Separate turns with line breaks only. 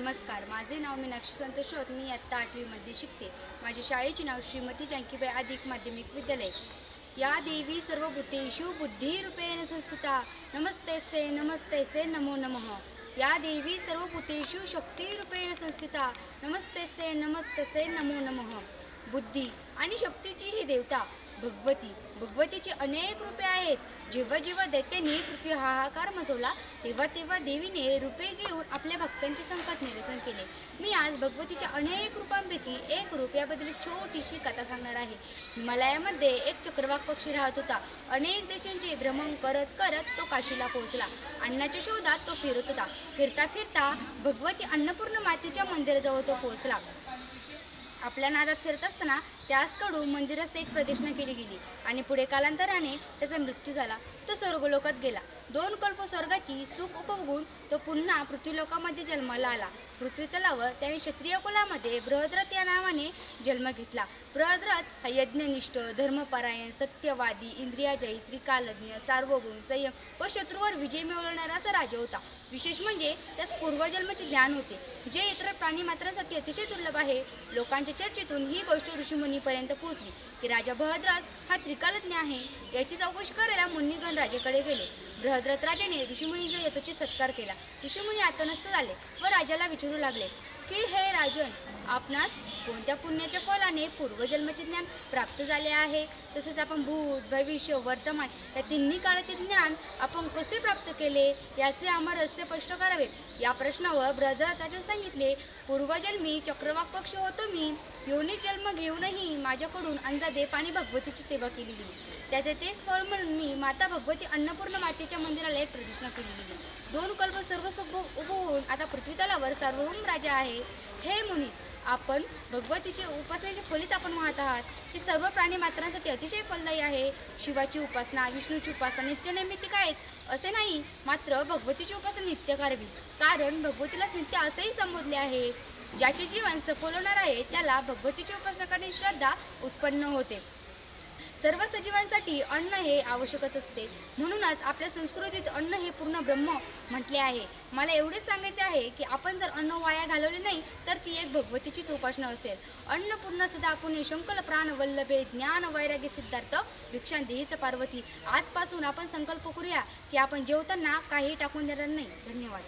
नमस्कार, माझे नाव मीनाक्षी संतोष राऊत. मी इयत्ता 8वी मध्ये शिकते. माझ्या शाळेचे नाव श्रीमती जानकीबाई आदिक माध्यमिक विद्यालय. या देवी सर्वभूतेषु बुद्धिरूपेण संस्थिता नमस्तेसे नमस्तेसे नमो नमः. या देवी सर्वभूतेषु शक्तिरूपेण संस्थिता नमस्तेसे नमस्तेसे नमो नमः. बुद्धी आणि शक्तीची ही देवता भगवतीची अनेक रूपे आहेत. जेव्हा जेव्हा दैत्याने पृथ्वी हाहाकार मचवला तेव्हा तेव्हा देवीने रूपे घेऊन आपल्या भक्तांचे संकट निरसन केले. मी आज भगवतीच्या अनेक रूपांपैकी एक रूप याबद्दल एक छोटीशी कथा सांगणार आहे. हिमालयामध्ये एक चक्रवाक पक्षी राहत होता. अनेक देशांचे भ्रमण करत करत तो काशीला पोहोचला. अन्नाच्या शोधात तो फिरत होता. फिरता फिरता भगवती अन्नपूर्ण मातेच्या मंदिराजवळ तो पोहोचला. आपल्या नादात फिरत असताना त्याचकडून मंदिरात एक प्रदक्षिणा केली गेली आणि पुढे कालांतराने त्याचा मृत्यू झाला. तो स्वर्गलोकात गेला. 2 कल्प स्वर्गाची सुख उपभोगून तो पुन्हा पृथ्वीलोकामध्ये जन्माला आला. पृथ्वी तलावर त्याने क्षत्रिय कुलामध्ये बृहद्रथ या नावाने जन्म घेतला. बृहद्रथ हा यज्ञनिष्ठ, धर्मपरायण, सत्यवादी, इंद्रियाजयी, त्रिकालज्ञ, सार्वभौम, संयम व शत्रूवर विजय मिळवणारा असा राजा होता. विशेष म्हणजे त्यास पूर्वजन्माचे ज्ञान होते, जे इतर प्राणीमात्रांसाठी अतिशय दुर्लभ आहे. लोकांच्या चर्चेतून ही गोष्ट ऋषीमुनीपर्यंत पोहोचली की राजा बृहद्रथ हा त्रिकालज्ञ आहे. याची चौकशी करायला मुनिगण राजाकडे गेले. बृहद्रथ राजाने ऋषीमुनींचा यथोचित सत्कार केला. ऋषीमुनी आत्मनस्त झाले व राजाला विचारू लागले की हे राजन, आपणास कोणत्या पुण्याच्या फलाने पूर्वजन्माचे ज्ञान प्राप्त झाले आहे? तसेच आपण भूत, भविष्य, वर्तमान या तिन्ही काळाचे ज्ञान आपण कसे प्राप्त केले याचे आम्हाला रहस्य स्पष्ट करावे. या प्रश्नावर बृहद्रथाने सांगितले, पूर्वजन्मी चक्रवाक पक्षी होतो मी. योनी जन्म घेऊनही माझ्याकडून अंजादेप आणि भगवतीची सेवा केली गेली. त्याचे तेच फळ म्हणून मी माता भगवती अन्नपूर्ण मातेच्या मंदिराला एक प्रदक्षिणा केली गेली. 2 कल्प स्वर्ग सुख उपभोगून आता पृथ्वी तलावर सार्वभौम राजा आहे. हे मुनीच, आपण भगवतीचे उपासनेचे फलित आपण वाहत आहात. हे सर्व प्राणी मात्रांसाठी अतिशय फलदायी आहे. शिवाची उपासना, विष्णूची उपासना नित्यनैमित्तिक आहेच असे नाही, मात्र भगवतीची उपासना नित्य करावी. कारण भगवतीला नित्य असेही संबोधले आहे. ज्याचे जीवन सफल होणार आहे त्याला भगवतीची उपासना करण्याची श्रद्धा उत्पन्न होते. सर्व सजीवांसाठी अन्न हे आवश्यकच असते. म्हणूनच आपल्या संस्कृतीत अन्न हे पूर्ण ब्रह्म म्हटले आहे. मला एवढेच सांगायचे आहे की आपण जर अन्न वाया घालवले नाही तर ती एक भगवतीचीच उपासना असेल. अन्नपूर्ण सदा पुणे शंकल प्राण वल्लभे ज्ञान वैराग्य सिद्धार्थ भिक्षां देहीच पार्वती. आजपासून आपण संकल्प करूया की आपण जेवताना काही टाकून देणार नाही. धन्यवाद.